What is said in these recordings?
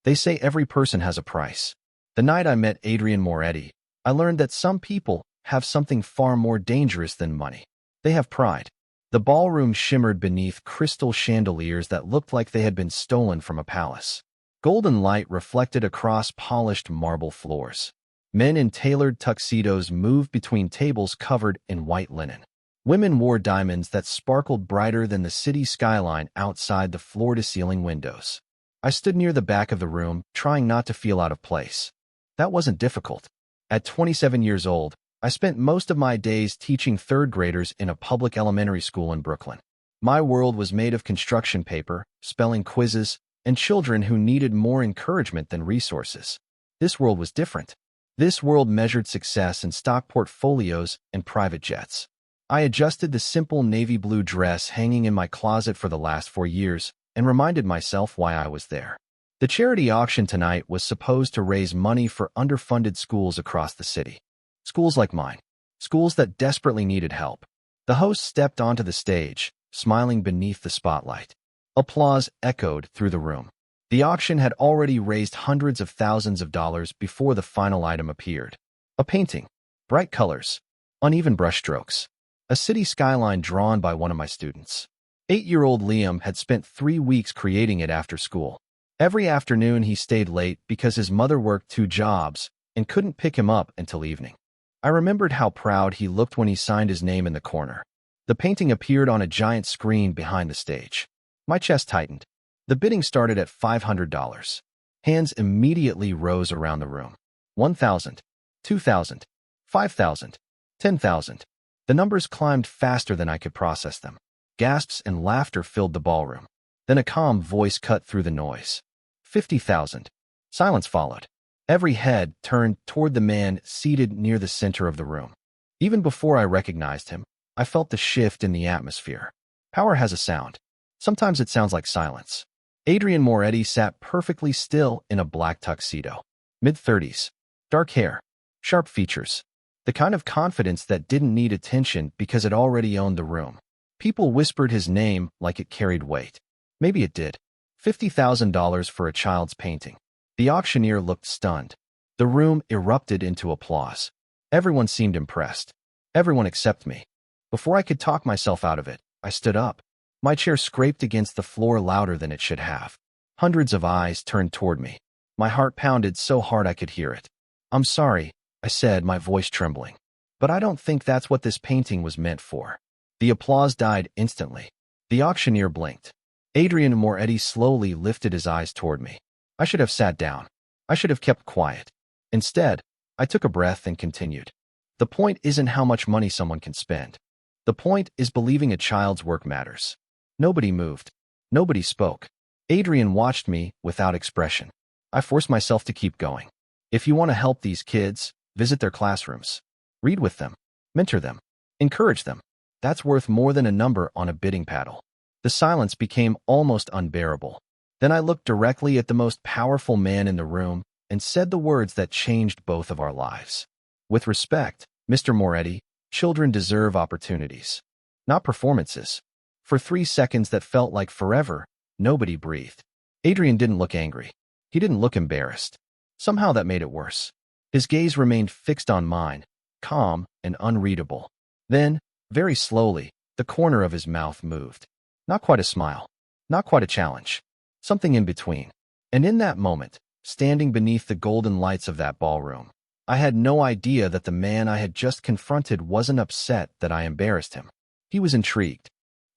They say every person has a price. The night I met Adrian Moretti, I learned that some people have something far more dangerous than money. They have pride. The ballroom shimmered beneath crystal chandeliers that looked like they had been stolen from a palace. Golden light reflected across polished marble floors. Men in tailored tuxedos moved between tables covered in white linen. Women wore diamonds that sparkled brighter than the city skyline outside the floor-to-ceiling windows. I stood near the back of the room, trying not to feel out of place. That wasn't difficult. At 27 years old, I spent most of my days teaching third graders in a public elementary school in Brooklyn. My world was made of construction paper, spelling quizzes, and children who needed more encouragement than resources. This world was different. This world measured success in stock portfolios and private jets. I adjusted the simple navy blue dress hanging in my closet for the last 4 years and reminded myself why I was there. The charity auction tonight was supposed to raise money for underfunded schools across the city. Schools like mine. Schools that desperately needed help. The host stepped onto the stage, smiling beneath the spotlight. Applause echoed through the room. The auction had already raised hundreds of thousands of dollars before the final item appeared. A painting. Bright colors. Uneven brushstrokes. A city skyline drawn by one of my students. 8-year-old Liam had spent 3 weeks creating it after school. Every afternoon he stayed late because his mother worked 2 jobs and couldn't pick him up until evening. I remembered how proud he looked when he signed his name in the corner. The painting appeared on a giant screen behind the stage. My chest tightened. The bidding started at $500. Hands immediately rose around the room. 1,000, 2,000, 5,000, 10,000. The numbers climbed faster than I could process them. Gasps and laughter filled the ballroom. Then a calm voice cut through the noise. 50,000. Silence followed. Every head turned toward the man seated near the center of the room. Even before I recognized him, I felt the shift in the atmosphere. Power has a sound. Sometimes it sounds like silence. Adrian Moretti sat perfectly still in a black tuxedo. Mid-30s. Dark hair. Sharp features. The kind of confidence that didn't need attention because it already owned the room. People whispered his name like it carried weight. Maybe it did. $50,000 for a child's painting. The auctioneer looked stunned. The room erupted into applause. Everyone seemed impressed. Everyone except me. Before I could talk myself out of it, I stood up. My chair scraped against the floor louder than it should have. Hundreds of eyes turned toward me. My heart pounded so hard I could hear it. "I'm sorry," I said, my voice trembling. "But I don't think that's what this painting was meant for." The applause died instantly. The auctioneer blinked. Adrian Moretti slowly lifted his eyes toward me. I should have sat down. I should have kept quiet. Instead, I took a breath and continued. The point isn't how much money someone can spend. The point is believing a child's work matters. Nobody moved. Nobody spoke. Adrian watched me without expression. I forced myself to keep going. If you want to help these kids, visit their classrooms. Read with them. Mentor them. Encourage them. That's worth more than a number on a bidding paddle. The silence became almost unbearable. Then I looked directly at the most powerful man in the room and said the words that changed both of our lives. With respect, Mr. Moretti, children deserve opportunities, not performances. For 3 seconds that felt like forever, nobody breathed. Adrian didn't look angry. He didn't look embarrassed. Somehow that made it worse. His gaze remained fixed on mine, calm and unreadable. Then, very slowly, the corner of his mouth moved. Not quite a smile. Not quite a challenge. Something in between. And in that moment, standing beneath the golden lights of that ballroom, I had no idea that the man I had just confronted wasn't upset that I embarrassed him. He was intrigued.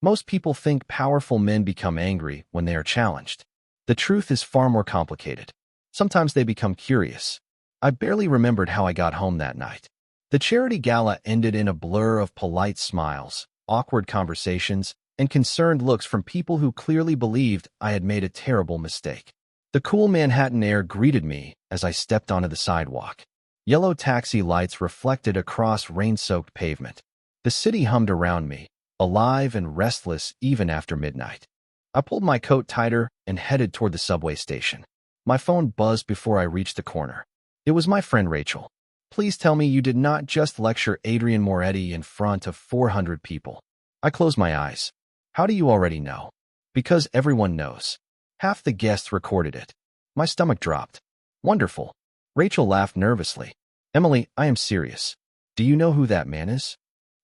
Most people think powerful men become angry when they are challenged. The truth is far more complicated. Sometimes they become curious. I barely remembered how I got home that night. The charity gala ended in a blur of polite smiles, awkward conversations, and concerned looks from people who clearly believed I had made a terrible mistake. The cool Manhattan air greeted me as I stepped onto the sidewalk. Yellow taxi lights reflected across rain-soaked pavement. The city hummed around me, alive and restless even after midnight. I pulled my coat tighter and headed toward the subway station. My phone buzzed before I reached the corner. It was my friend Rachel. "Please tell me you did not just lecture Adrian Moretti in front of 400 people." I closed my eyes. "How do you already know?" "Because everyone knows. Half the guests recorded it." My stomach dropped. Wonderful. Rachel laughed nervously. Emily, I am serious. Do you know who that man is?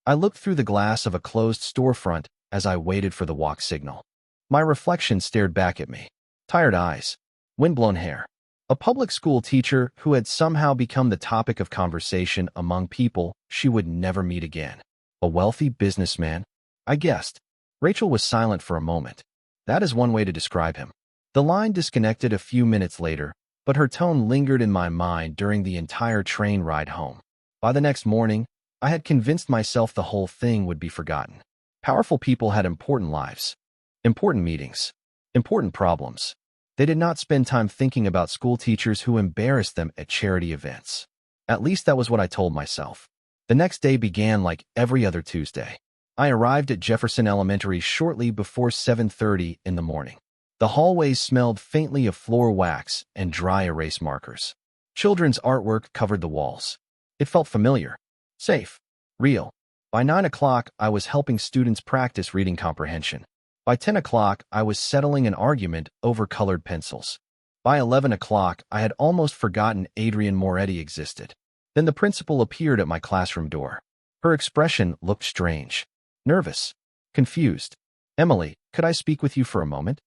I looked through the glass of a closed storefront as I waited for the walk signal. My reflection stared back at me. Tired eyes. Windblown hair. A public school teacher who had somehow become the topic of conversation among people she would never meet again. A wealthy businessman? I guessed. Rachel was silent for a moment. That is one way to describe him. The line disconnected a few minutes later, but her tone lingered in my mind during the entire train ride home. By the next morning, I had convinced myself the whole thing would be forgotten. Powerful people had important lives, important meetings, important problems. They did not spend time thinking about school teachers who embarrassed them at charity events. At least that was what I told myself. The next day began like every other Tuesday. I arrived at Jefferson Elementary shortly before 7:30 in the morning. The hallways smelled faintly of floor wax and dry erase markers. Children's artwork covered the walls. It felt familiar, safe, real. By 9 o'clock, I was helping students practice reading comprehension. By 10 o'clock, I was settling an argument over colored pencils. By 11 o'clock, I had almost forgotten Adrienne Moretti existed. Then the principal appeared at my classroom door. Her expression looked strange, nervous, confused. Emily, could I speak with you for a moment?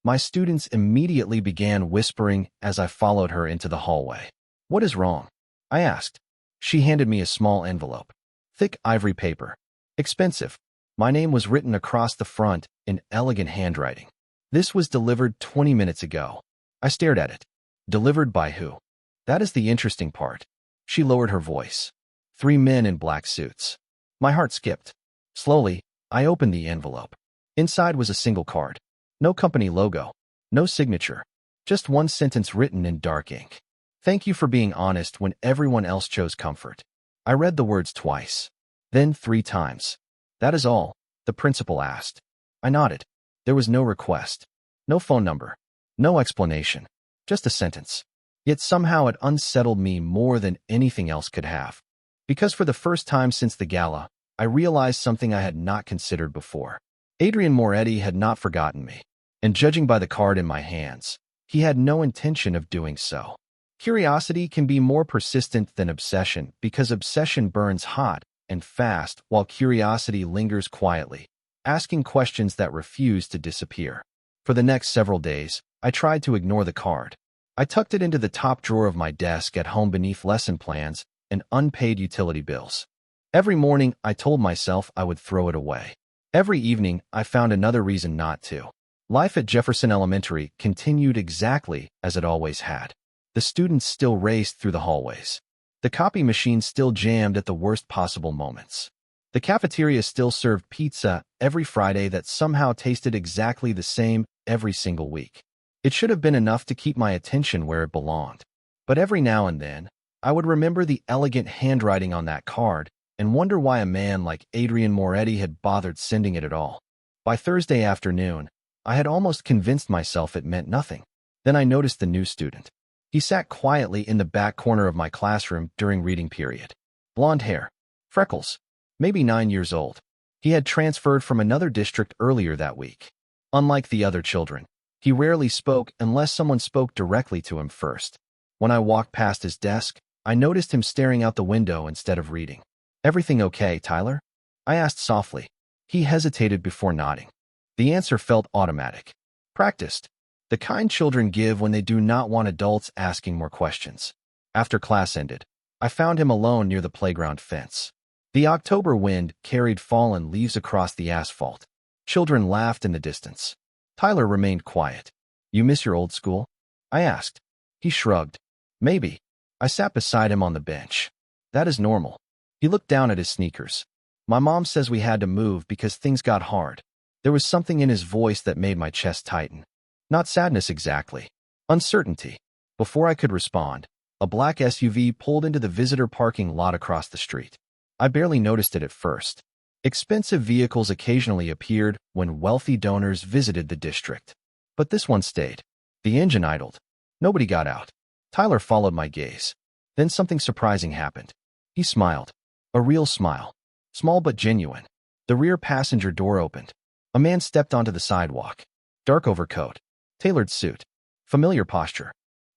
My students immediately began whispering as I followed her into the hallway. What is wrong? I asked. She handed me a small envelope. Thick ivory paper. Expensive. My name was written across the front in elegant handwriting. This was delivered 20 minutes ago. I stared at it. Delivered by who? That is the interesting part. She lowered her voice. 3 men in black suits. My heart skipped. Slowly, I opened the envelope. Inside was a single card. No company logo. No signature. Just one sentence written in dark ink. Thank you for being honest when everyone else chose comfort. I read the words twice. Then 3 times. That is all, the principal asked. I nodded. There was no request. No phone number. No explanation. Just a sentence. Yet somehow it unsettled me more than anything else could have. Because for the first time since the gala, I realized something I had not considered before. Adrienne Moretti had not forgotten me. And judging by the card in my hands, he had no intention of doing so. Curiosity can be more persistent than obsession because obsession burns hot and fast while curiosity lingers quietly, asking questions that refuse to disappear. For the next several days, I tried to ignore the card. I tucked it into the top drawer of my desk at home beneath lesson plans and unpaid utility bills. Every morning, I told myself I would throw it away. Every evening, I found another reason not to. Life at Jefferson Elementary continued exactly as it always had. The students still raced through the hallways. The copy machine still jammed at the worst possible moments. The cafeteria still served pizza every Friday that somehow tasted exactly the same every single week. It should have been enough to keep my attention where it belonged. But every now and then, I would remember the elegant handwriting on that card and wonder why a man like Adrienne Moretti had bothered sending it at all. By Thursday afternoon, I had almost convinced myself it meant nothing. Then I noticed the new student. He sat quietly in the back corner of my classroom during reading period. Blonde hair, freckles, maybe 9 years old. He had transferred from another district earlier that week. Unlike the other children, he rarely spoke unless someone spoke directly to him first. When I walked past his desk, I noticed him staring out the window instead of reading. Everything okay, Tyler? I asked softly. He hesitated before nodding. The answer felt automatic. Practiced. The kind children give when they do not want adults asking more questions. After class ended, I found him alone near the playground fence. The October wind carried fallen leaves across the asphalt. Children laughed in the distance. Tyler remained quiet. You miss your old school? I asked. He shrugged. Maybe. I sat beside him on the bench. That is normal. He looked down at his sneakers. My mom says we had to move because things got hard. There was something in his voice that made my chest tighten. Not sadness exactly. Uncertainty. Before I could respond, a black SUV pulled into the visitor parking lot across the street. I barely noticed it at first. Expensive vehicles occasionally appeared when wealthy donors visited the district. But this one stayed. The engine idled. Nobody got out. Tyler followed my gaze. Then something surprising happened. He smiled. A real smile. Small but genuine. The rear passenger door opened. A man stepped onto the sidewalk. Dark overcoat. Tailored suit. Familiar posture.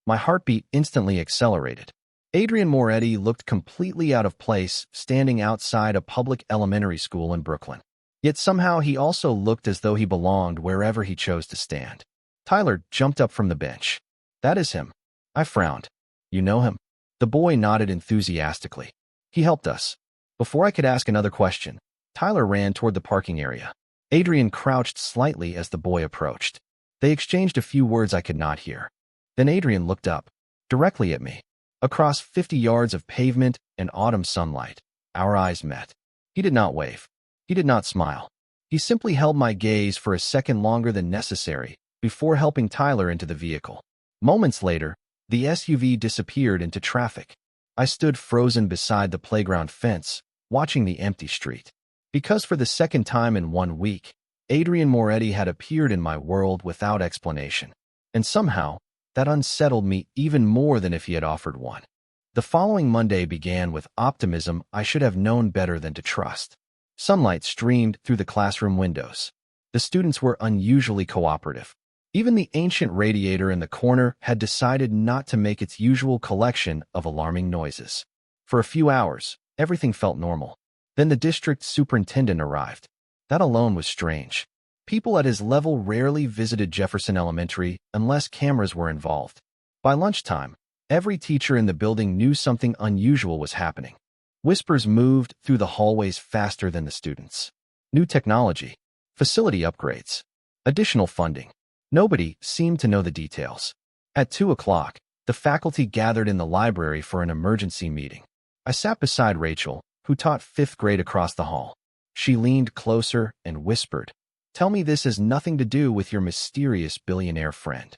My heartbeat instantly accelerated. Adrian Moretti looked completely out of place, standing outside a public elementary school in Brooklyn. Yet somehow he also looked as though he belonged wherever he chose to stand. Tyler jumped up from the bench. That is him. I frowned. You know him? The boy nodded enthusiastically. He helped us. Before I could ask another question, Tyler ran toward the parking area. Adrian crouched slightly as the boy approached. They exchanged a few words I could not hear. Then Adrian looked up, directly at me. Across 50 yards of pavement and autumn sunlight, our eyes met. He did not wave. He did not smile. He simply held my gaze for a second longer than necessary before helping Tyler into the vehicle. Moments later, the SUV disappeared into traffic. I stood frozen beside the playground fence, watching the empty street. Because for the second time in 1 week, Adrian Moretti had appeared in my world without explanation. And somehow, that unsettled me even more than if he had offered one. The following Monday began with optimism I should have known better than to trust. Sunlight streamed through the classroom windows. The students were unusually cooperative. Even the ancient radiator in the corner had decided not to make its usual collection of alarming noises. For a few hours, everything felt normal. Then the district superintendent arrived. That alone was strange. People at his level rarely visited Jefferson Elementary unless cameras were involved. By lunchtime, every teacher in the building knew something unusual was happening. Whispers moved through the hallways faster than the students. New technology, facility upgrades, additional funding. Nobody seemed to know the details. At 2 o'clock, the faculty gathered in the library for an emergency meeting. I sat beside Rachel, who taught 5th grade across the hall. She leaned closer and whispered, "Tell me this has nothing to do with your mysterious billionaire friend."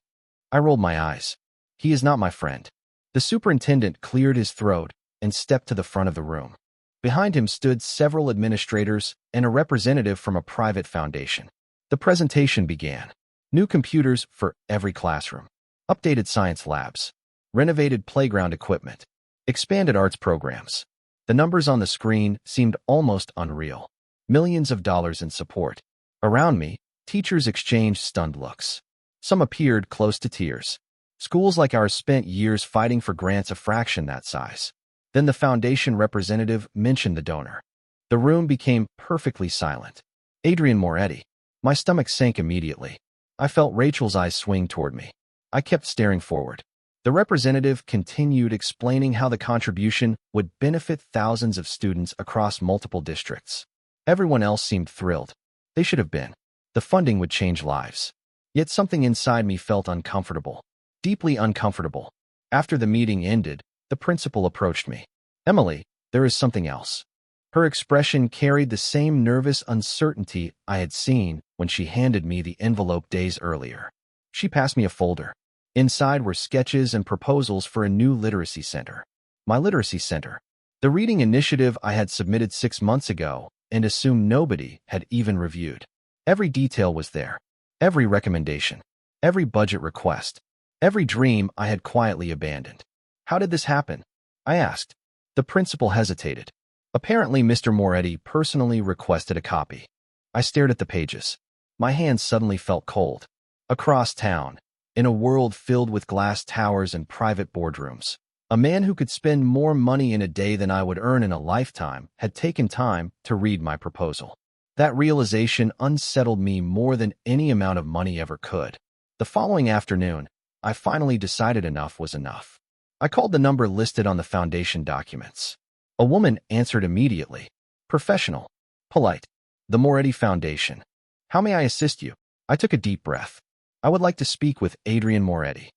I rolled my eyes. He is not my friend. The superintendent cleared his throat and stepped to the front of the room. Behind him stood several administrators and a representative from a private foundation. The presentation began. New computers for every classroom, updated science labs, renovated playground equipment, expanded arts programs. The numbers on the screen seemed almost unreal. Millions of dollars in support. Around me, teachers exchanged stunned looks. Some appeared close to tears. Schools like ours spent years fighting for grants a fraction that size. Then the foundation representative mentioned the donor. The room became perfectly silent. Adrian Moretti. My stomach sank immediately. I felt Rachel's eyes swing toward me. I kept staring forward. The representative continued explaining how the contribution would benefit thousands of students across multiple districts. Everyone else seemed thrilled. They should have been. The funding would change lives. Yet something inside me felt uncomfortable. Deeply uncomfortable. After the meeting ended, the principal approached me. "Emily, there is something else." Her expression carried the same nervous uncertainty I had seen when she handed me the envelope days earlier. She passed me a folder. Inside were sketches and proposals for a new literacy center. My literacy center. The reading initiative I had submitted 6 months ago and assumed nobody had even reviewed. Every detail was there. Every recommendation. Every budget request. Every dream I had quietly abandoned. How did this happen? I asked. The principal hesitated. Apparently, Mr. Moretti personally requested a copy. I stared at the pages. My hands suddenly felt cold. Across town, in a world filled with glass towers and private boardrooms, a man who could spend more money in a day than I would earn in a lifetime had taken time to read my proposal. That realization unsettled me more than any amount of money ever could. The following afternoon, I finally decided enough was enough. I called the number listed on the foundation documents. A woman answered immediately. Professional. Polite. The Moretti Foundation. "How may I assist you?" I took a deep breath. "I would like to speak with Adrian Moretti."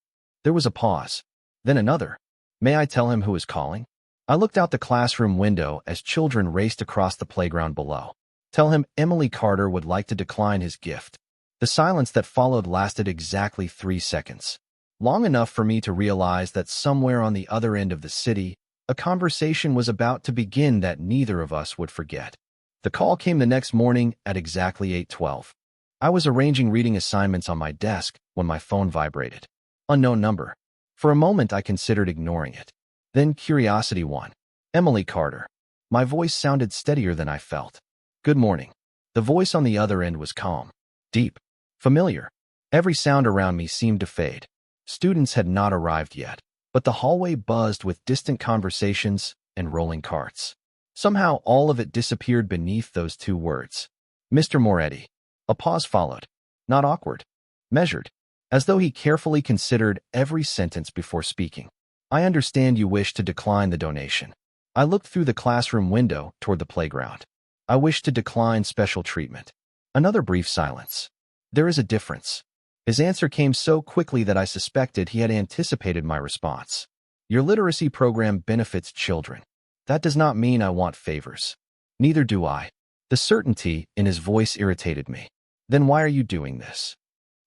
There was a pause. Then another. "May I tell him who is calling?" I looked out the classroom window as children raced across the playground below. "Tell him Emily Carter would like to decline his gift." The silence that followed lasted exactly 3 seconds. Long enough for me to realize that somewhere on the other end of the city, a conversation was about to begin that neither of us would forget. The call came the next morning at exactly 8:12. I was arranging reading assignments on my desk when my phone vibrated. Unknown number. For a moment, I considered ignoring it. Then curiosity won. Emily Carter. My voice sounded steadier than I felt. "Good morning." The voice on the other end was calm, deep, familiar. Every sound around me seemed to fade. Students had not arrived yet, but the hallway buzzed with distant conversations and rolling carts. Somehow all of it disappeared beneath those two words. Mr. Moretti. A pause followed. Not awkward. Measured. As though he carefully considered every sentence before speaking. I understand you wish to decline the donation. I looked through the classroom window toward the playground. I wish to decline special treatment. Another brief silence. There is a difference. His answer came so quickly that I suspected he had anticipated my response. Your literacy program benefits children. That does not mean I want favors. Neither do I. The certainty in his voice irritated me. Then why are you doing this?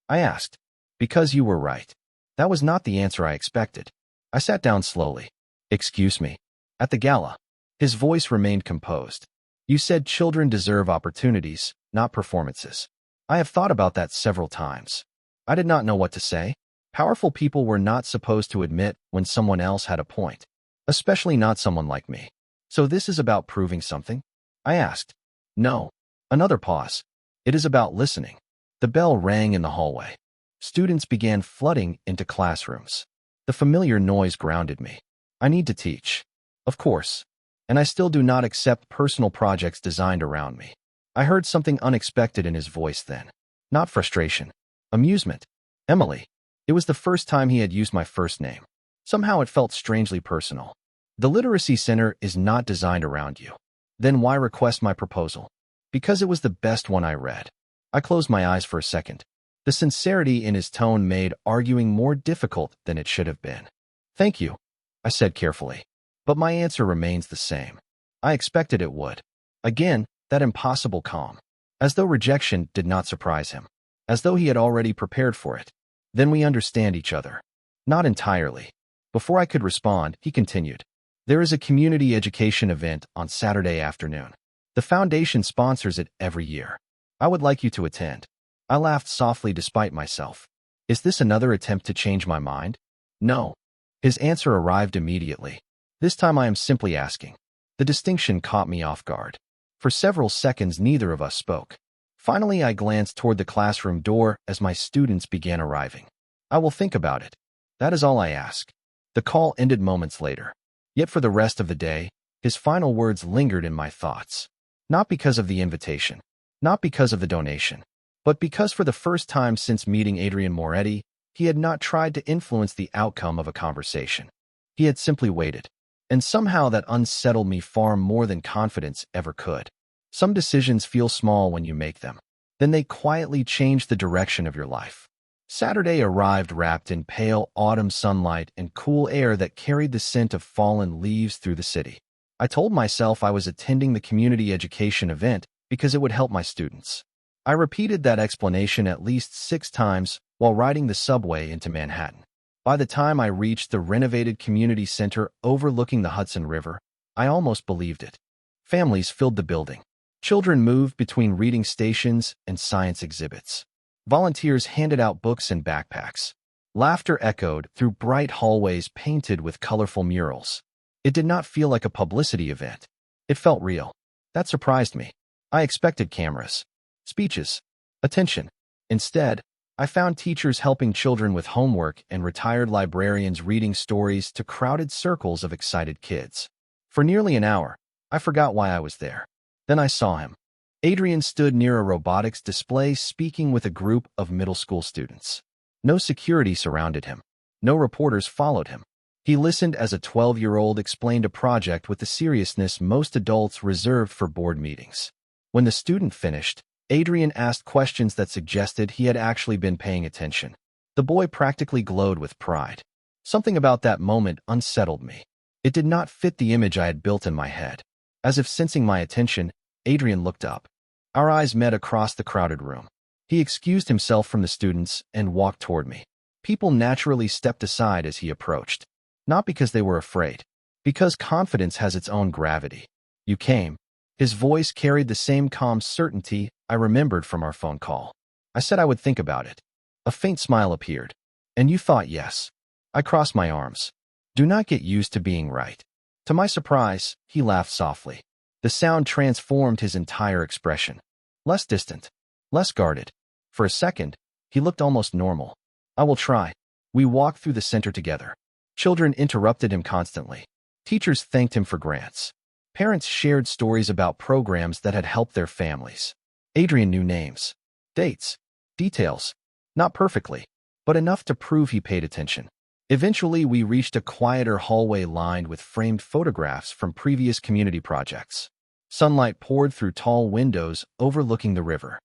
I asked. Because you were right. That was not the answer I expected. I sat down slowly. Excuse me. At the gala. His voice remained composed. You said children deserve opportunities, not performances. I have thought about that several times. I did not know what to say. Powerful people were not supposed to admit when someone else had a point. Especially not someone like me. So this is about proving something? I asked. No. Another pause. It is about listening. The bell rang in the hallway. Students began flooding into classrooms. The familiar noise grounded me. I need to teach. Of course. And I still do not accept personal projects designed around me. I heard something unexpected in his voice then. Not frustration. Amusement. Emily. It was the first time he had used my first name. Somehow it felt strangely personal. The Literacy Center is not designed around you. Then why request my proposal? Because it was the best one I read. I closed my eyes for a second. The sincerity in his tone made arguing more difficult than it should have been. Thank you, I said carefully. But my answer remains the same. I expected it would. Again, that impossible calm. As though rejection did not surprise him. As though he had already prepared for it. Then we understand each other. Not entirely. Before I could respond, he continued. There is a community education event on Saturday afternoon. The foundation sponsors it every year. I would like you to attend. I laughed softly despite myself. Is this another attempt to change my mind? No. His answer arrived immediately. This time I am simply asking. The distinction caught me off guard. For several seconds neither of us spoke. Finally I glanced toward the classroom door as my students began arriving. I will think about it. That is all I ask. The call ended moments later. Yet for the rest of the day, his final words lingered in my thoughts. Not because of the invitation. Not because of the donation. But because for the first time since meeting Adrian Moretti, he had not tried to influence the outcome of a conversation. He had simply waited. And somehow that unsettled me far more than confidence ever could. Some decisions feel small when you make them. Then they quietly change the direction of your life. Saturday arrived wrapped in pale autumn sunlight and cool air that carried the scent of fallen leaves through the city. I told myself I was attending the community education event because it would help my students. I repeated that explanation at least 6 times while riding the subway into Manhattan. By the time I reached the renovated community center overlooking the Hudson River, I almost believed it. Families filled the building. Children moved between reading stations and science exhibits. Volunteers handed out books and backpacks. Laughter echoed through bright hallways painted with colorful murals. It did not feel like a publicity event. It felt real. That surprised me. I expected cameras, speeches, attention. Instead, I found teachers helping children with homework and retired librarians reading stories to crowded circles of excited kids. For nearly an hour, I forgot why I was there. Then I saw him. Adrian stood near a robotics display speaking with a group of middle school students. No security surrounded him. No reporters followed him. He listened as a 12-year-old explained a project with the seriousness most adults reserved for board meetings. When the student finished, Adrian asked questions that suggested he had actually been paying attention. The boy practically glowed with pride. Something about that moment unsettled me. It did not fit the image I had built in my head. As if sensing my attention, Adrian looked up. Our eyes met across the crowded room. He excused himself from the students and walked toward me. People naturally stepped aside as he approached. Not because they were afraid. Because confidence has its own gravity. You came. His voice carried the same calm certainty I remembered from our phone call. I said I would think about it. A faint smile appeared. And you thought yes. I crossed my arms. Do not get used to being right. To my surprise, he laughed softly. The sound transformed his entire expression. Less distant. Less guarded. For a second, he looked almost normal. I will try. We walked through the center together. Children interrupted him constantly. Teachers thanked him for grants. Parents shared stories about programs that had helped their families. Adrian knew names, dates, details, not perfectly, but enough to prove he paid attention. Eventually, we reached a quieter hallway lined with framed photographs from previous community projects. Sunlight poured through tall windows overlooking the river.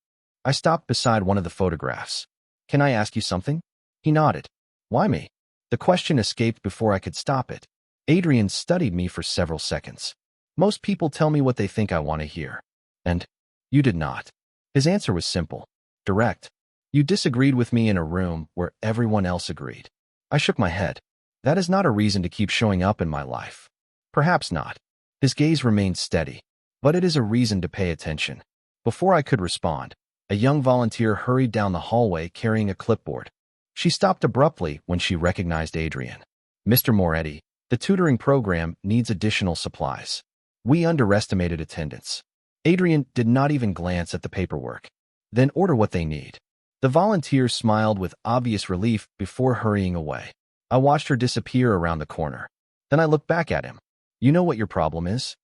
I stopped beside one of the photographs. "Can I ask you something?" He nodded. "Why me?" The question escaped before I could stop it. Adrian studied me for several seconds. "Most people tell me what they think I want to hear. And you did not." His answer was simple, direct. "You disagreed with me in a room where everyone else agreed." I shook my head. "That is not a reason to keep showing up in my life." "Perhaps not." His gaze remained steady. "But it is a reason to pay attention." Before I could respond, a young volunteer hurried down the hallway carrying a clipboard. She stopped abruptly when she recognized Adrian. "Mr. Moretti, the tutoring program needs additional supplies." We underestimated attendance. Adrian did not even glance at the paperwork. "Then order what they need." The volunteer smiled with obvious relief before hurrying away. I watched her disappear around the corner. Then I looked back at him. "You know what your problem is?"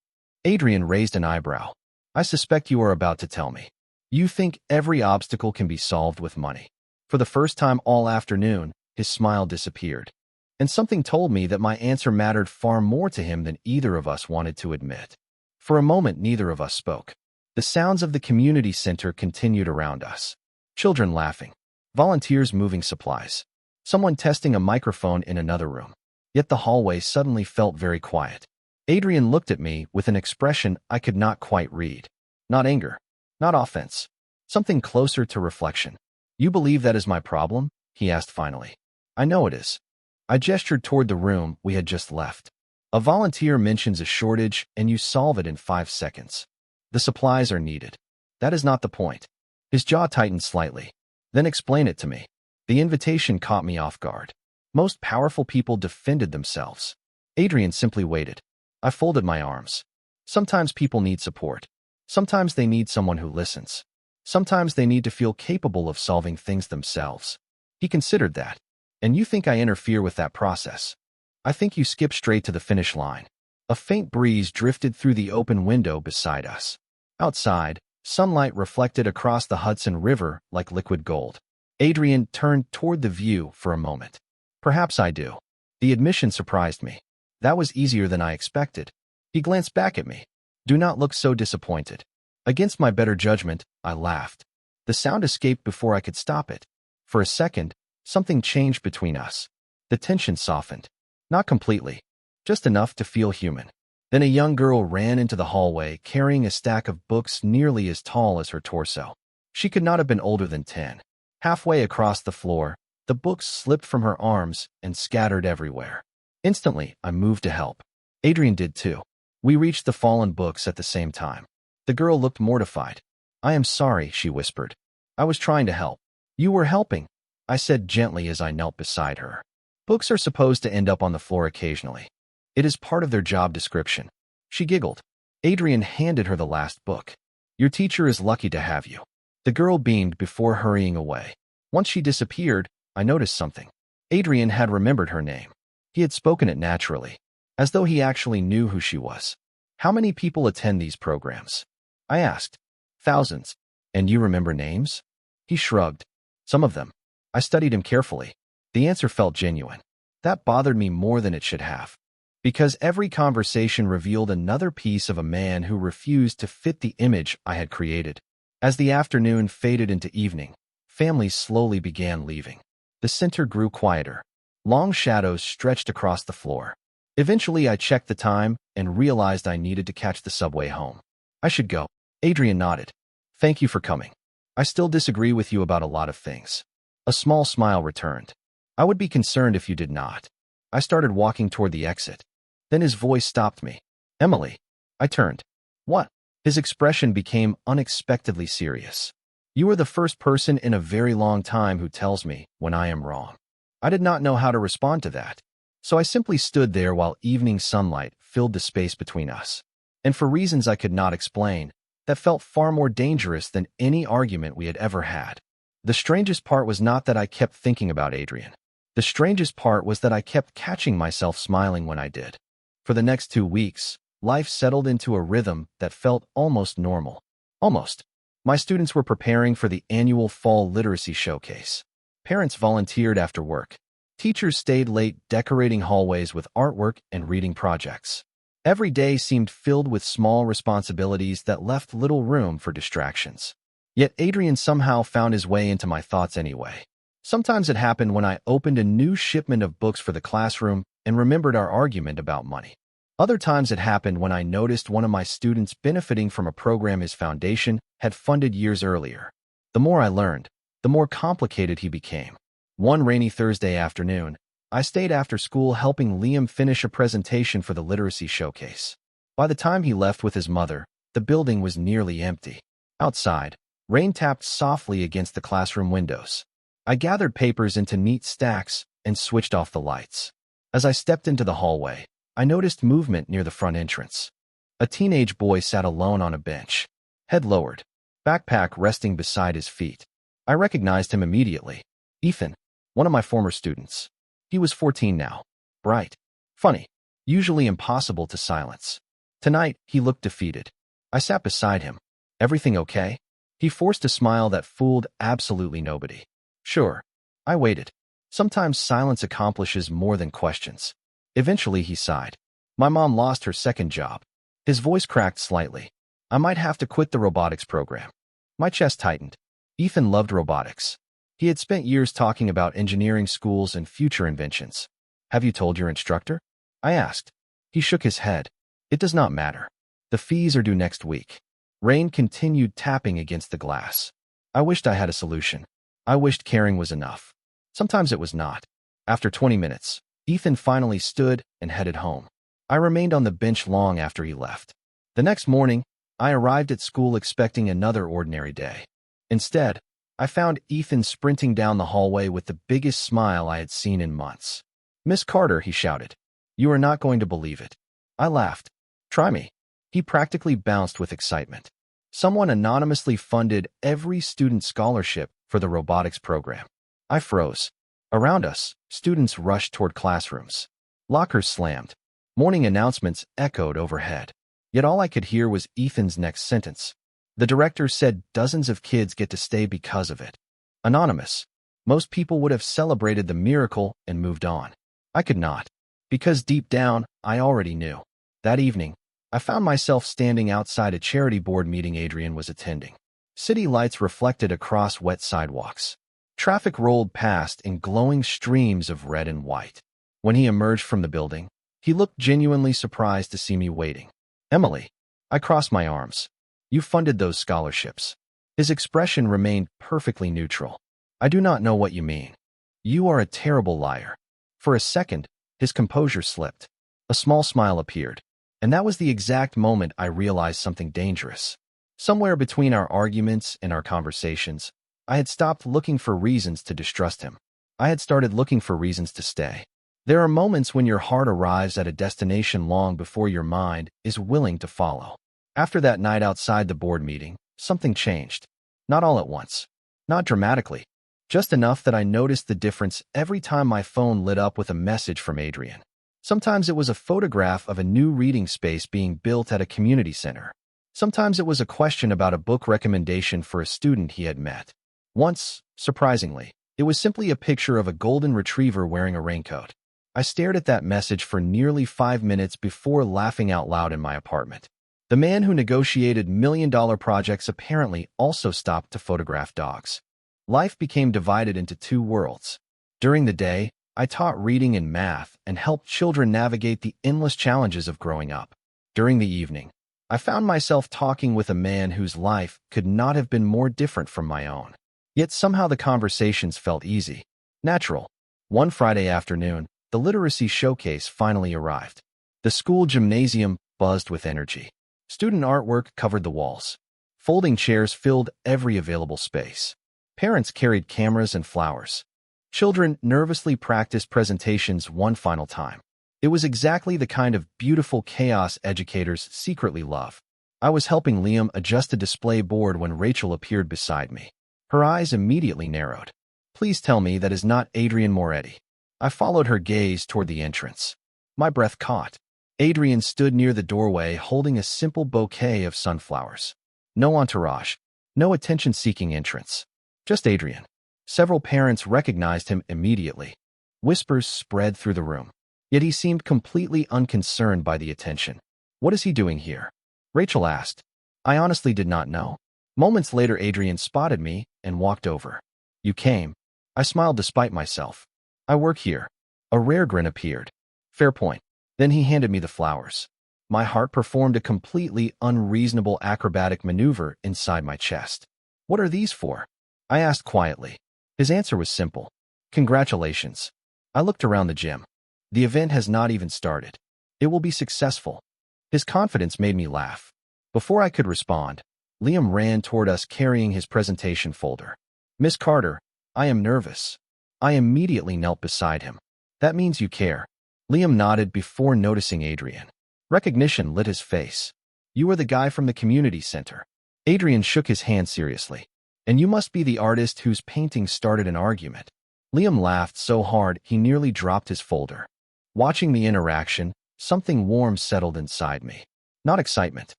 Adrian raised an eyebrow. "I suspect you are about to tell me. You think every obstacle can be solved with money." For the first time all afternoon, his smile disappeared. And something told me that my answer mattered far more to him than either of us wanted to admit. For a moment, neither of us spoke. The sounds of the community center continued around us. Children laughing, volunteers moving supplies, someone testing a microphone in another room. Yet the hallway suddenly felt very quiet. Adrian looked at me with an expression I could not quite read. Not anger, not offense, something closer to reflection. "You believe that is my problem?" he asked finally. "I know it is." I gestured toward the room we had just left. "A volunteer mentions a shortage and you solve it in 5 seconds. The supplies are needed. That is not the point." His jaw tightened slightly. "Then explain it to me." The invitation caught me off guard. Most powerful people defended themselves. Adrian simply waited. I folded my arms. Sometimes people need support. Sometimes they need someone who listens. Sometimes they need to feel capable of solving things themselves. He considered that. "And you think I interfere with that process?" "I think you skip straight to the finish line." A faint breeze drifted through the open window beside us. Outside, sunlight reflected across the Hudson River like liquid gold. Adrian turned toward the view for a moment. "Perhaps I do." The admission surprised me. That was easier than I expected. He glanced back at me. "Do not look so disappointed." Against my better judgment, I laughed. The sound escaped before I could stop it. For a second, something changed between us. The tension softened. Not completely, just enough to feel human. Then a young girl ran into the hallway carrying a stack of books nearly as tall as her torso. She could not have been older than 10. Halfway across the floor, the books slipped from her arms and scattered everywhere. Instantly, I moved to help. Adrian did too. We reached the fallen books at the same time. The girl looked mortified. "I am sorry," she whispered. "I was trying to help." "You were helping," I said gently as I knelt beside her. "Books are supposed to end up on the floor occasionally. It is part of their job description." She giggled. Adrian handed her the last book. "Your teacher is lucky to have you." The girl beamed before hurrying away. Once she disappeared, I noticed something. Adrian had remembered her name. He had spoken it naturally, as though he actually knew who she was. "How many people attend these programs?" I asked. "Thousands." "And you remember names?" He shrugged. "Some of them." I studied him carefully. The answer felt genuine. That bothered me more than it should have. Because every conversation revealed another piece of a man who refused to fit the image I had created. As the afternoon faded into evening, families slowly began leaving. The center grew quieter. Long shadows stretched across the floor. Eventually, I checked the time and realized I needed to catch the subway home. "I should go." Adrian nodded. "Thank you for coming. I still disagree with you about a lot of things." A small smile returned. "I would be concerned if you did not." I started walking toward the exit. Then his voice stopped me. "Emily." I turned. "What?" His expression became unexpectedly serious. "You are the first person in a very long time who tells me when I am wrong." I did not know how to respond to that, so I simply stood there while evening sunlight filled the space between us. And for reasons I could not explain, that felt far more dangerous than any argument we had ever had. The strangest part was not that I kept thinking about Adrian. The strangest part was that I kept catching myself smiling when I did. For the next 2 weeks, life settled into a rhythm that felt almost normal. Almost. My students were preparing for the annual fall literacy showcase. Parents volunteered after work. Teachers stayed late decorating hallways with artwork and reading projects. Every day seemed filled with small responsibilities that left little room for distractions. Yet Adrian somehow found his way into my thoughts anyway. Sometimes it happened when I opened a new shipment of books for the classroom and remembered our argument about money. Other times it happened when I noticed one of my students benefiting from a program his foundation had funded years earlier. The more I learned, the more complicated he became. One rainy Thursday afternoon, I stayed after school helping Liam finish a presentation for the literacy showcase. By the time he left with his mother, the building was nearly empty. Outside, rain tapped softly against the classroom windows. I gathered papers into neat stacks and switched off the lights. As I stepped into the hallway, I noticed movement near the front entrance. A teenage boy sat alone on a bench, head lowered, backpack resting beside his feet. I recognized him immediately. Ethan, one of my former students. He was 14 now. Bright. Funny. Usually impossible to silence. Tonight, he looked defeated. I sat beside him. Everything okay? He forced a smile that fooled absolutely nobody. Sure. I waited. Sometimes silence accomplishes more than questions. Eventually, he sighed. My mom lost her second job. His voice cracked slightly. I might have to quit the robotics program. My chest tightened. Ethan loved robotics. He had spent years talking about engineering schools and future inventions. Have you told your instructor? I asked. He shook his head. It does not matter. The fees are due next week. Rain continued tapping against the glass. I wished I had a solution. I wished caring was enough. Sometimes it was not. After 20 minutes, Ethan finally stood and headed home. I remained on the bench long after he left. The next morning, I arrived at school expecting another ordinary day. Instead, I found Ethan sprinting down the hallway with the biggest smile I had seen in months. "Miss Carter," he shouted. "You are not going to believe it." I laughed. "Try me." He practically bounced with excitement. Someone anonymously funded every student scholarship for the robotics program. I froze. Around us, students rushed toward classrooms. Lockers slammed. Morning announcements echoed overhead. Yet all I could hear was Ethan's next sentence. The director said dozens of kids get to stay because of it. Anonymous. Most people would have celebrated the miracle and moved on. I could not. Because deep down, I already knew. That evening, I found myself standing outside a charity board meeting Adrian was attending. City lights reflected across wet sidewalks. Traffic rolled past in glowing streams of red and white. When he emerged from the building, he looked genuinely surprised to see me waiting. "Emily." I crossed my arms. "You funded those scholarships." His expression remained perfectly neutral. "I do not know what you mean." "You are a terrible liar." For a second, his composure slipped. A small smile appeared. And that was the exact moment I realized something dangerous. Somewhere between our arguments and our conversations, I had stopped looking for reasons to distrust him. I had started looking for reasons to stay. There are moments when your heart arrives at a destination long before your mind is willing to follow. After that night outside the board meeting, something changed. Not all at once. Not dramatically. Just enough that I noticed the difference every time my phone lit up with a message from Adrian. Sometimes it was a photograph of a new reading space being built at a community center. Sometimes it was a question about a book recommendation for a student he had met. Once, surprisingly, it was simply a picture of a golden retriever wearing a raincoat. I stared at that message for nearly 5 minutes before laughing out loud in my apartment. The man who negotiated million-dollar projects apparently also stopped to photograph dogs. Life became divided into two worlds. During the day, I taught reading and math and helped children navigate the endless challenges of growing up. During the evening, I found myself talking with a man whose life could not have been more different from my own. Yet somehow the conversations felt easy, natural. One Friday afternoon, the literacy showcase finally arrived. The school gymnasium buzzed with energy. Student artwork covered the walls. Folding chairs filled every available space. Parents carried cameras and flowers. Children nervously practiced presentations one final time. It was exactly the kind of beautiful chaos educators secretly love. I was helping Liam adjust a display board when Rachel appeared beside me. Her eyes immediately narrowed. "Please tell me that is not Adrian Moretti." I followed her gaze toward the entrance. My breath caught. Adrian stood near the doorway holding a simple bouquet of sunflowers. No entourage, no attention-seeking entrance. Just Adrian. Several parents recognized him immediately. Whispers spread through the room. Yet he seemed completely unconcerned by the attention. "What is he doing here?" Rachel asked. I honestly did not know. Moments later, Adrian spotted me and walked over. "You came." I smiled despite myself. "I work here." A rare grin appeared. "Fair point." Then he handed me the flowers. My heart performed a completely unreasonable acrobatic maneuver inside my chest. "What are these for?" I asked quietly. His answer was simple. "Congratulations." I looked around the gym. The event has not even started. It will be successful. His confidence made me laugh. Before I could respond, Liam ran toward us carrying his presentation folder. "Miss Carter, I am nervous." I immediately knelt beside him. "That means you care." Liam nodded before noticing Adrian. Recognition lit his face. "You are the guy from the community center." Adrian shook his hand seriously. "And you must be the artist whose painting started an argument." Liam laughed so hard he nearly dropped his folder. Watching the interaction, something warm settled inside me. Not excitement.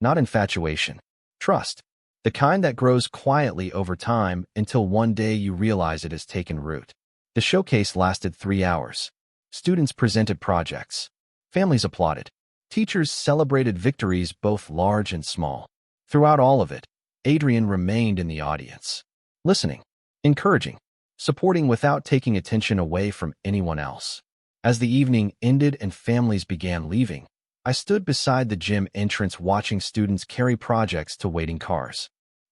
Not infatuation. Trust. The kind that grows quietly over time until one day you realize it has taken root. The showcase lasted 3 hours. Students presented projects. Families applauded. Teachers celebrated victories both large and small. Throughout all of it, Adrian remained in the audience. Listening. Encouraging. Supporting without taking attention away from anyone else. As the evening ended and families began leaving, I stood beside the gym entrance watching students carry projects to waiting cars.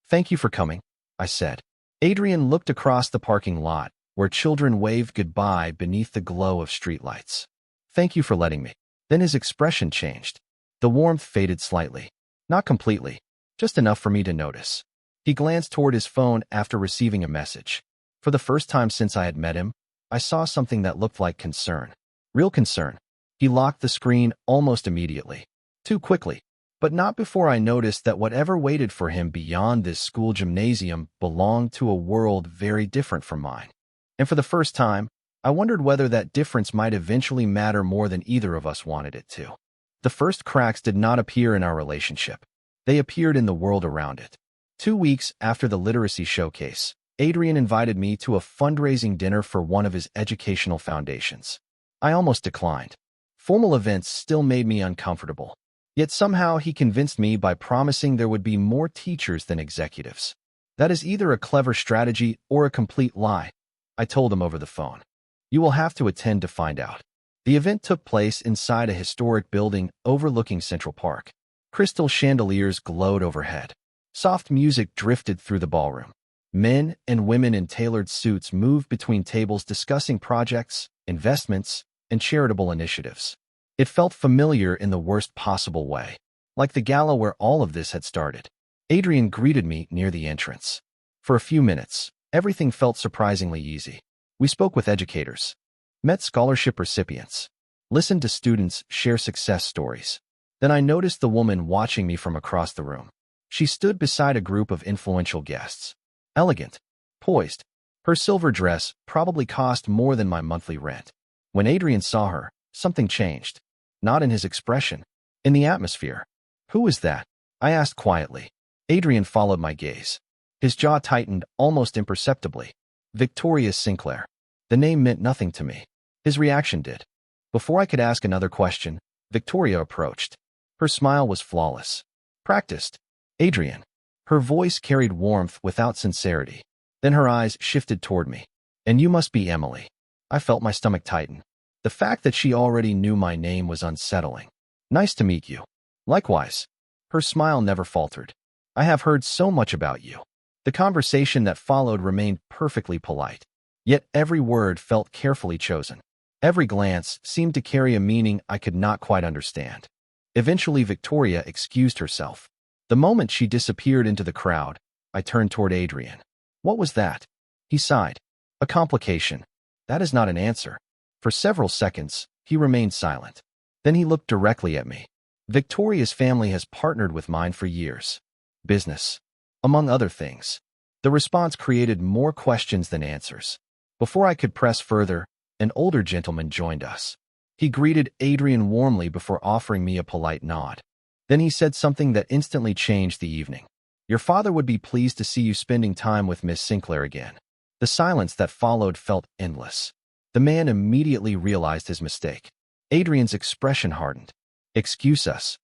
"Thank you for coming," I said. Adrian looked across the parking lot, where children waved goodbye beneath the glow of streetlights. "Thank you for letting me." Then his expression changed. The warmth faded slightly. Not completely, just enough for me to notice. He glanced toward his phone after receiving a message. For the first time since I had met him, I saw something that looked like concern. Real concern. He locked the screen almost immediately. Too quickly. But not before I noticed that whatever waited for him beyond this school gymnasium belonged to a world very different from mine. And for the first time, I wondered whether that difference might eventually matter more than either of us wanted it to. The first cracks did not appear in our relationship. They appeared in the world around it. 2 weeks after the literacy showcase, Adrian invited me to a fundraising dinner for one of his educational foundations. I almost declined. Formal events still made me uncomfortable. Yet somehow he convinced me by promising there would be more teachers than executives. That is either a clever strategy or a complete lie, I told him over the phone. "You will have to attend to find out." The event took place inside a historic building overlooking Central Park. Crystal chandeliers glowed overhead. Soft music drifted through the ballroom. Men and women in tailored suits moved between tables discussing projects, investments, and charitable initiatives. It felt familiar in the worst possible way, like the gala where all of this had started. Adrian greeted me near the entrance. For a few minutes, everything felt surprisingly easy. We spoke with educators, met scholarship recipients, listened to students share success stories. Then I noticed the woman watching me from across the room. She stood beside a group of influential guests. Elegant, poised. Her silver dress probably cost more than my monthly rent. When Adrian saw her, something changed. Not in his expression, in the atmosphere. "Who is that?" I asked quietly. Adrian followed my gaze. His jaw tightened almost imperceptibly. "Victoria Sinclair." The name meant nothing to me. His reaction did. Before I could ask another question, Victoria approached. Her smile was flawless. "Practiced." "Adrian." Her voice carried warmth without sincerity. Then her eyes shifted toward me. "And you must be Emily." I felt my stomach tighten. The fact that she already knew my name was unsettling. "Nice to meet you." "Likewise." Her smile never faltered. "I have heard so much about you." The conversation that followed remained perfectly polite. Yet every word felt carefully chosen. Every glance seemed to carry a meaning I could not quite understand. Eventually, Victoria excused herself. The moment she disappeared into the crowd, I turned toward Adrian. "What was that?" He sighed. "A complication." "That is not an answer." For several seconds, he remained silent. Then he looked directly at me. "Victoria's family has partnered with mine for years. Business, among other things." The response created more questions than answers. Before I could press further, an older gentleman joined us. He greeted Adrian warmly before offering me a polite nod. Then he said something that instantly changed the evening. "Your father would be pleased to see you spending time with Miss Sinclair again." The silence that followed felt endless. The man immediately realized his mistake. Adrian's expression hardened. "Excuse us."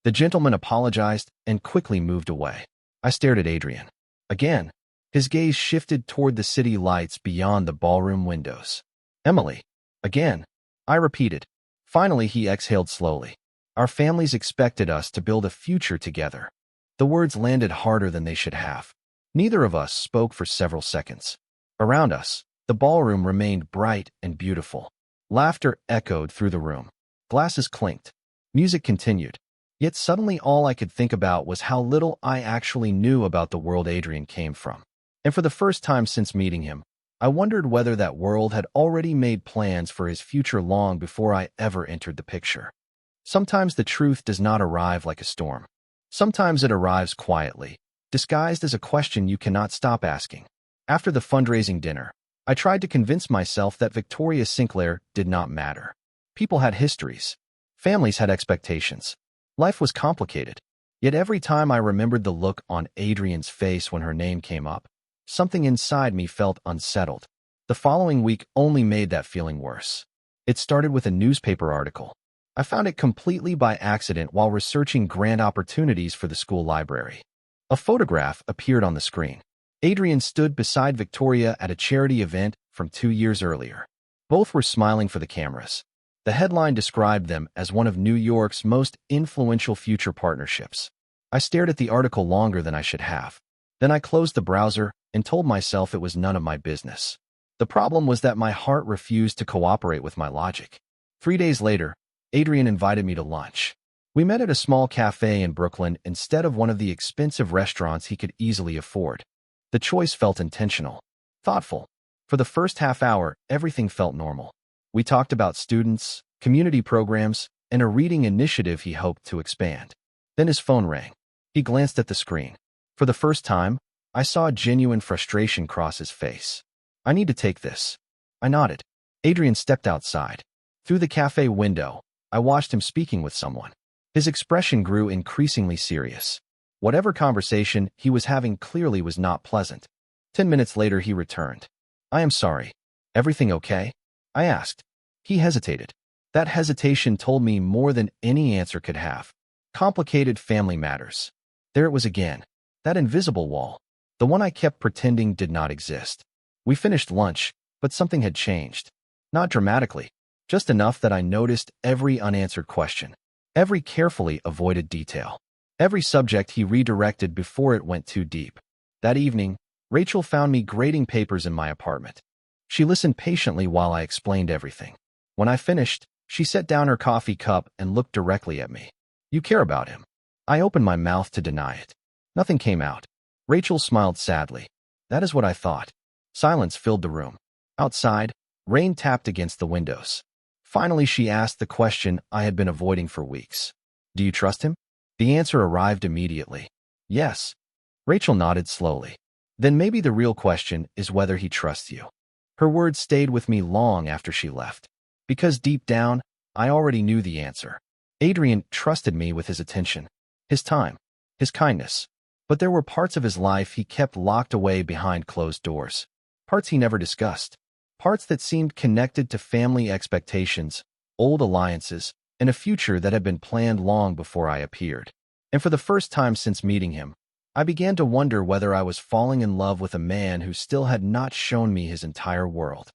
The gentleman apologized and quickly moved away. I stared at Adrian. Again, his gaze shifted toward the city lights beyond the ballroom windows. "Emily." Again, I repeated. Finally, he exhaled slowly. "Our families expected us to build a future together." The words landed harder than they should have. Neither of us spoke for several seconds. Around us, the ballroom remained bright and beautiful. Laughter echoed through the room. Glasses clinked. Music continued. Yet suddenly all I could think about was how little I actually knew about the world Adrian came from. And for the first time since meeting him, I wondered whether that world had already made plans for his future long before I ever entered the picture. Sometimes the truth does not arrive like a storm. Sometimes it arrives quietly, disguised as a question you cannot stop asking. After the fundraising dinner, I tried to convince myself that Victoria Sinclair did not matter. People had histories. Families had expectations. Life was complicated. Yet every time I remembered the look on Adrian's face when her name came up, something inside me felt unsettled. The following week only made that feeling worse. It started with a newspaper article. I found it completely by accident while researching grant opportunities for the school library. A photograph appeared on the screen. Adrian stood beside Victoria at a charity event from 2 years earlier. Both were smiling for the cameras. The headline described them as one of New York's most influential future partnerships. I stared at the article longer than I should have. Then I closed the browser and told myself it was none of my business. The problem was that my heart refused to cooperate with my logic. 3 days later, Adrian invited me to lunch. We met at a small cafe in Brooklyn instead of one of the expensive restaurants he could easily afford. The choice felt intentional, thoughtful. For the first half hour, everything felt normal. We talked about students, community programs, and a reading initiative he hoped to expand. Then his phone rang. He glanced at the screen. For the first time, I saw genuine frustration cross his face. "I need to take this." I nodded. Adrian stepped outside. Through the cafe window, I watched him speaking with someone. His expression grew increasingly serious. Whatever conversation he was having clearly was not pleasant. 10 minutes later, he returned. "I am sorry. Everything okay?" I asked. He hesitated. That hesitation told me more than any answer could have. Complicated family matters. There it was again. That invisible wall. The one I kept pretending did not exist. We finished lunch, but something had changed. Not dramatically. Just enough that I noticed every unanswered question, every carefully avoided detail, every subject he redirected before it went too deep. That evening, Rachel found me grading papers in my apartment. She listened patiently while I explained everything. When I finished, she set down her coffee cup and looked directly at me. "You care about him." I opened my mouth to deny it. Nothing came out. Rachel smiled sadly. "That is what I thought." Silence filled the room. Outside, rain tapped against the windows. Finally, she asked the question I had been avoiding for weeks. "Do you trust him?" The answer arrived immediately. "Yes." Rachel nodded slowly. "Then maybe the real question is whether he trusts you." Her words stayed with me long after she left. Because deep down, I already knew the answer. Adrian trusted me with his attention, his time, his kindness. But there were parts of his life he kept locked away behind closed doors. Parts he never discussed. Parts that seemed connected to family expectations, old alliances, and a future that had been planned long before I appeared. And for the first time since meeting him, I began to wonder whether I was falling in love with a man who still had not shown me his entire world.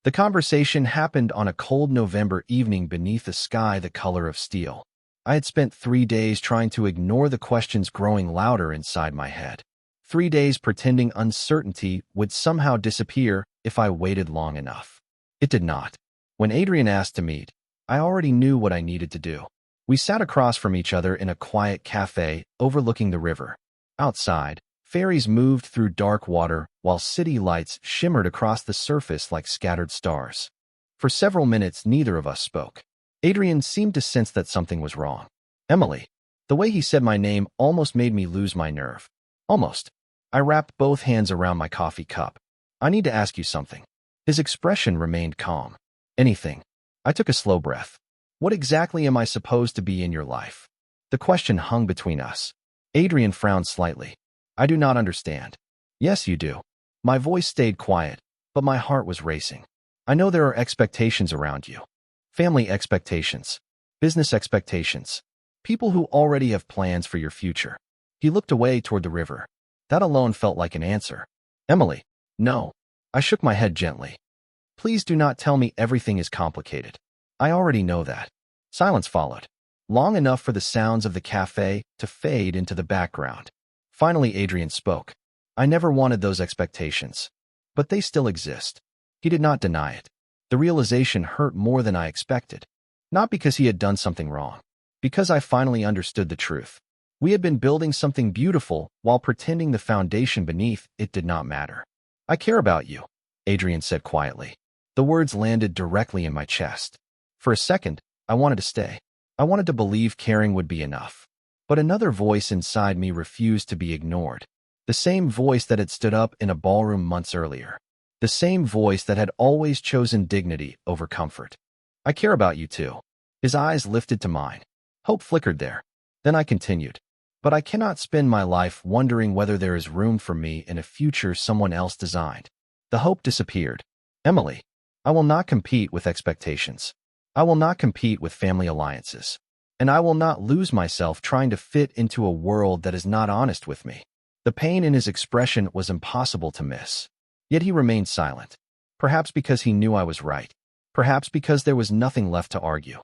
The conversation happened on a cold November evening beneath a sky the color of steel. I had spent 3 days trying to ignore the questions growing louder inside my head. 3 days pretending uncertainty would somehow disappear if I waited long enough. It did not. When Adrian asked to meet, I already knew what I needed to do. We sat across from each other in a quiet cafe overlooking the river. Outside, ferries moved through dark water while city lights shimmered across the surface like scattered stars. For several minutes, neither of us spoke. Adrian seemed to sense that something was wrong. "Emily." The way he said my name almost made me lose my nerve. Almost. I wrapped both hands around my coffee cup. "I need to ask you something." His expression remained calm. Anything. I took a slow breath. What exactly am I supposed to be in your life? The question hung between us. Adrian frowned slightly. I do not understand. Yes, you do. My voice stayed quiet, but my heart was racing. I know there are expectations around you. Family expectations. Business expectations. People who already have plans for your future. He looked away toward the river. That alone felt like an answer. Emily. No. I shook my head gently. Please do not tell me everything is complicated. I already know that. Silence followed. Long enough for the sounds of the cafe to fade into the background. Finally, Adrian spoke. I never wanted those expectations. But they still exist. He did not deny it. The realization hurt more than I expected. Not because he had done something wrong. Because I finally understood the truth. We had been building something beautiful while pretending the foundation beneath it did not matter. I care about you, Adrian said quietly. The words landed directly in my chest. For a second, I wanted to stay. I wanted to believe caring would be enough. But another voice inside me refused to be ignored. The same voice that had stood up in a ballroom months earlier. The same voice that had always chosen dignity over comfort. I care about you too. His eyes lifted to mine. Hope flickered there. Then I continued. But I cannot spend my life wondering whether there is room for me in a future someone else designed. The hope disappeared. Emily, I will not compete with expectations. I will not compete with family alliances. And I will not lose myself trying to fit into a world that is not honest with me. The pain in his expression was impossible to miss. Yet he remained silent. Perhaps because he knew I was right. Perhaps because there was nothing left to argue.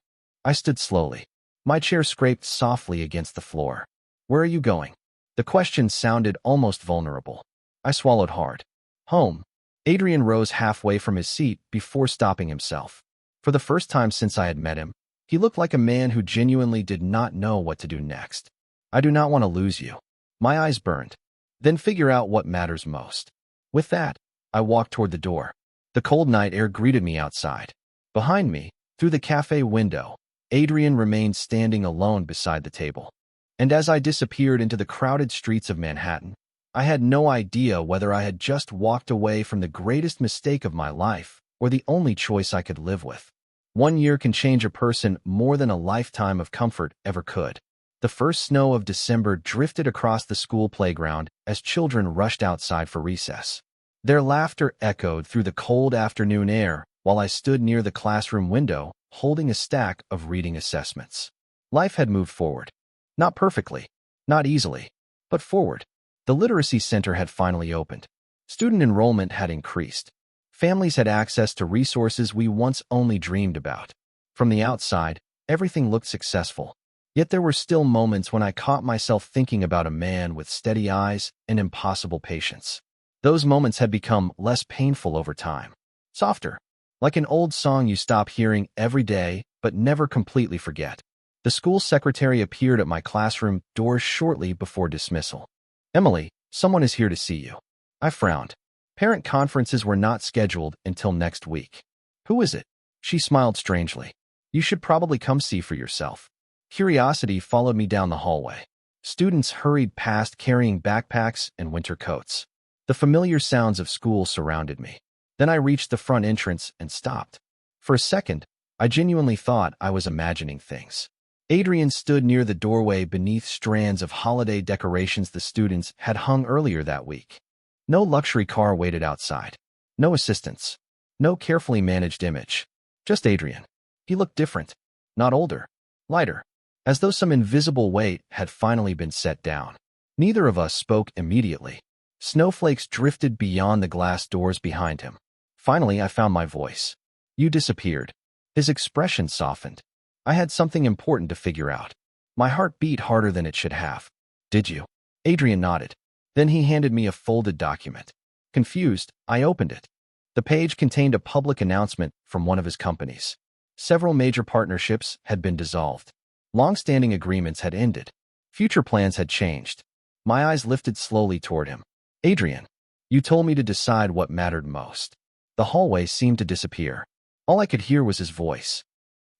I stood slowly. My chair scraped softly against the floor. Where are you going? The question sounded almost vulnerable. I swallowed hard. Home. Adrian rose halfway from his seat before stopping himself. For the first time since I had met him, he looked like a man who genuinely did not know what to do next. I do not want to lose you. My eyes burned. Then figure out what matters most. With that, I walked toward the door. The cold night air greeted me outside. Behind me, through the cafe window, Adrian remained standing alone beside the table. And as I disappeared into the crowded streets of Manhattan, I had no idea whether I had just walked away from the greatest mistake of my life or the only choice I could live with. 1 year can change a person more than a lifetime of comfort ever could. The first snow of December drifted across the school playground as children rushed outside for recess. Their laughter echoed through the cold afternoon air while I stood near the classroom window, holding a stack of reading assessments. Life had moved forward. Not perfectly, not easily, but forward. The literacy center had finally opened. Student enrollment had increased. Families had access to resources we once only dreamed about. From the outside, everything looked successful. Yet there were still moments when I caught myself thinking about a man with steady eyes and impossible patience. Those moments had become less painful over time. Softer. Like an old song you stop hearing every day but never completely forget. The school secretary appeared at my classroom door shortly before dismissal. Emily, someone is here to see you. I frowned. Parent conferences were not scheduled until next week. Who is it? She smiled strangely. You should probably come see for yourself. Curiosity followed me down the hallway. Students hurried past carrying backpacks and winter coats. The familiar sounds of school surrounded me. Then I reached the front entrance and stopped. For a second, I genuinely thought I was imagining things. Adrian stood near the doorway beneath strands of holiday decorations the students had hung earlier that week. No luxury car waited outside. No assistants. No carefully managed image. Just Adrian. He looked different. Not older. Lighter. As though some invisible weight had finally been set down. Neither of us spoke immediately. Snowflakes drifted beyond the glass doors behind him. Finally, I found my voice. You disappeared. His expression softened. I had something important to figure out. My heart beat harder than it should have. Did you? Adrian nodded. Then he handed me a folded document. Confused, I opened it. The page contained a public announcement from one of his companies. Several major partnerships had been dissolved. Long-standing agreements had ended. Future plans had changed. My eyes lifted slowly toward him. Adrian, you told me to decide what mattered most. The hallway seemed to disappear. All I could hear was his voice.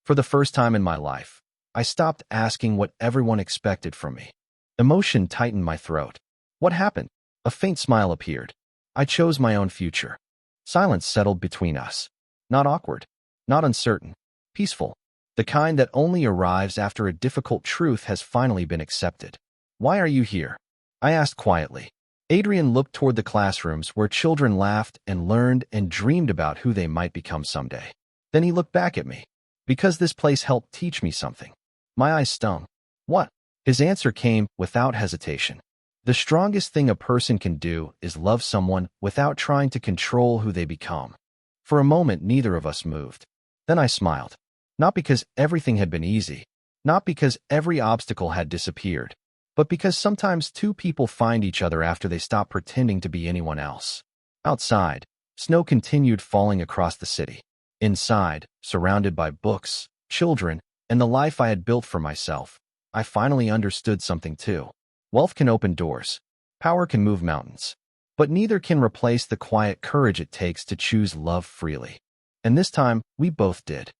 For the first time in my life, I stopped asking what everyone expected from me. Emotion tightened my throat. What happened? A faint smile appeared. I chose my own future. Silence settled between us. Not awkward. Not uncertain. Peaceful. The kind that only arrives after a difficult truth has finally been accepted. Why are you here? I asked quietly. Adrian looked toward the classrooms where children laughed and learned and dreamed about who they might become someday. Then he looked back at me. Because this place helped teach me something. My eyes stung. What? His answer came without hesitation. The strongest thing a person can do is love someone without trying to control who they become. For a moment, neither of us moved. Then I smiled. Not because everything had been easy, not because every obstacle had disappeared, but because sometimes two people find each other after they stop pretending to be anyone else. Outside, snow continued falling across the city. Inside, surrounded by books, children, and the life I had built for myself, I finally understood something too. Wealth can open doors. Power can move mountains. But neither can replace the quiet courage it takes to choose love freely. And this time, we both did.